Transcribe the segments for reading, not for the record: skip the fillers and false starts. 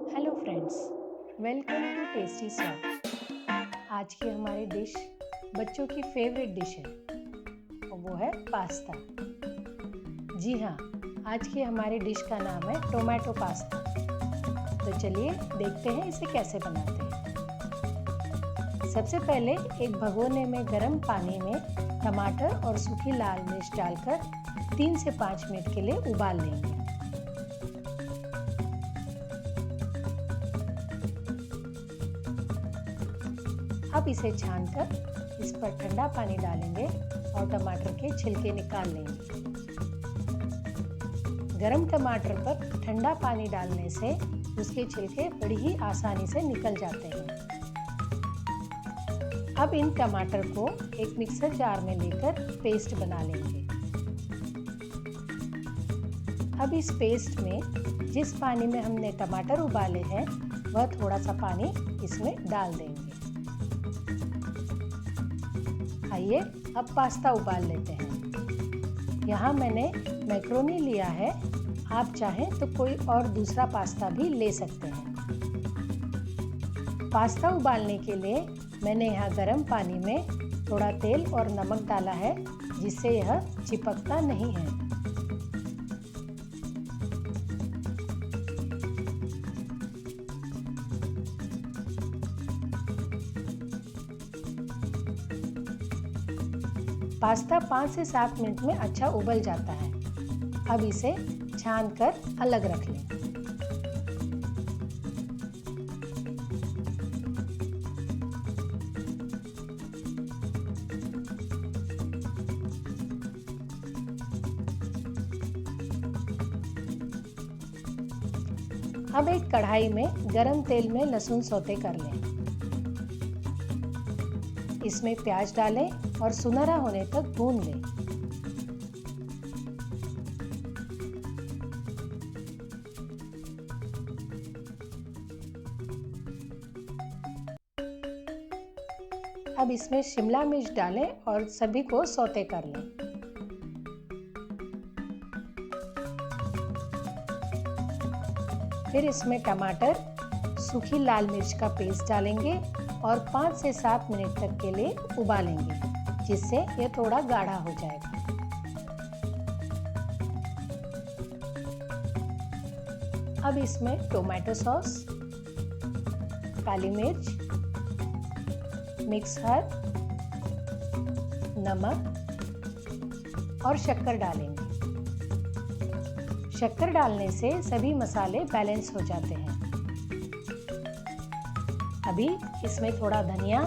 Hello friends, welcome to tasty Swad. आज की हमारी डिश बच्चों की फेवरेट डिश है और वो है पास्ता। जी हाँ, आज की हमारी डिश का नाम है टोमेटो पास्ता। तो चलिए देखते हैं इसे कैसे बनाते हैं। सबसे पहले एक भगोने में गर्म पानी में टमाटर और सूखी लाल मिर्च डालकर 3 से 5 मिनट के लिए उबाल लेंगे। अब इसे छानकर इस पर ठंडा पानी डालेंगे और टमाटर के छिलके निकाल लेंगे। गरम टमाटर पर ठंडा पानी डालने से उसके छिलके बड़ी ही आसानी से निकल जाते हैं। अब इन टमाटर को एक मिक्सर जार में लेकर पेस्ट बना लेंगे। अब इस पेस्ट में जिस पानी में हमने टमाटर उबाले हैं वह थोड़ा सा पानी इसमें डाल देंगे। आइए अब पास्ता उबाल लेते हैं। यहाँ मैंने मैक्रोनी लिया है, आप चाहें तो कोई और दूसरा पास्ता भी ले सकते हैं। पास्ता उबालने के लिए मैंने यहाँ गर्म पानी में थोड़ा तेल और नमक डाला है जिससे यह चिपकता नहीं है। पास्ता 5 से 7 मिनट में अच्छा उबल जाता है। अब इसे छानकर अलग रख लें। अब एक कढ़ाई में गरम तेल में लहसुन सौते कर लें। इसमें प्याज डालें और सुनहरा होने तक भून लें। अब इसमें शिमला मिर्च डालें और सभी को सौते कर लें। फिर इसमें टमाटर, सूखी लाल मिर्च का पेस्ट डालेंगे और 5 से 7 मिनट तक के लिए उबालेंगे जिससे यह थोड़ा गाढ़ा हो जाएगा। अब इसमें टोमेटो सॉस, काली मिर्च, मिक्स हर्ब, नमक और शक्कर डालेंगे। शक्कर डालने से सभी मसाले बैलेंस हो जाते हैं। अभी इसमें थोड़ा धनिया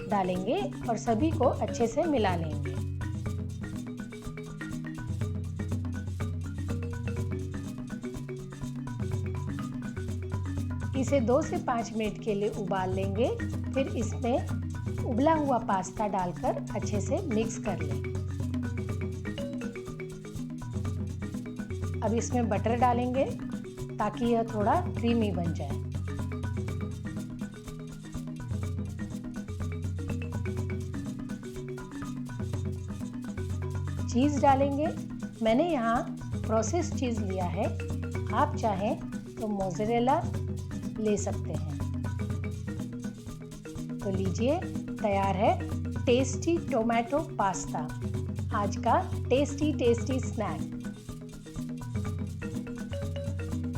डालेंगे और सभी को अच्छे से मिला लेंगे। इसे 2 से 5 मिनट के लिए उबाल लेंगे। फिर इसमें उबला हुआ पास्ता डालकर अच्छे से मिक्स कर लें। अब इसमें बटर डालेंगे ताकि यह थोड़ा क्रीमी बन जाए। चीज़ डालेंगे। मैंने यहाँ प्रोसेस चीज़ लिया है, आप चाहें तो मोज़रेला ले सकते हैं। तो लीजिए, तैयार है टेस्टी टोमेटो पास्ता, आज का टेस्टी स्नैक।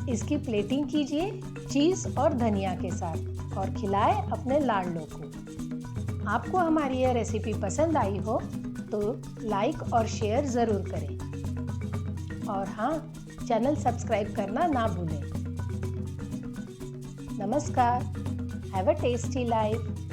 इसकी प्लेटिंग कीजिए चीज़ और धनिया के साथ और खिलाएं अपने लाडलों को। आपको हमारी यह रेसिपी पसंद आई हो तो लाइक और शेयर ज़रूर करें और हाँ, चैनल सब्सक्राइब करना ना भूलें। नमस्कार, हैव अ टेस्टी लाइफ।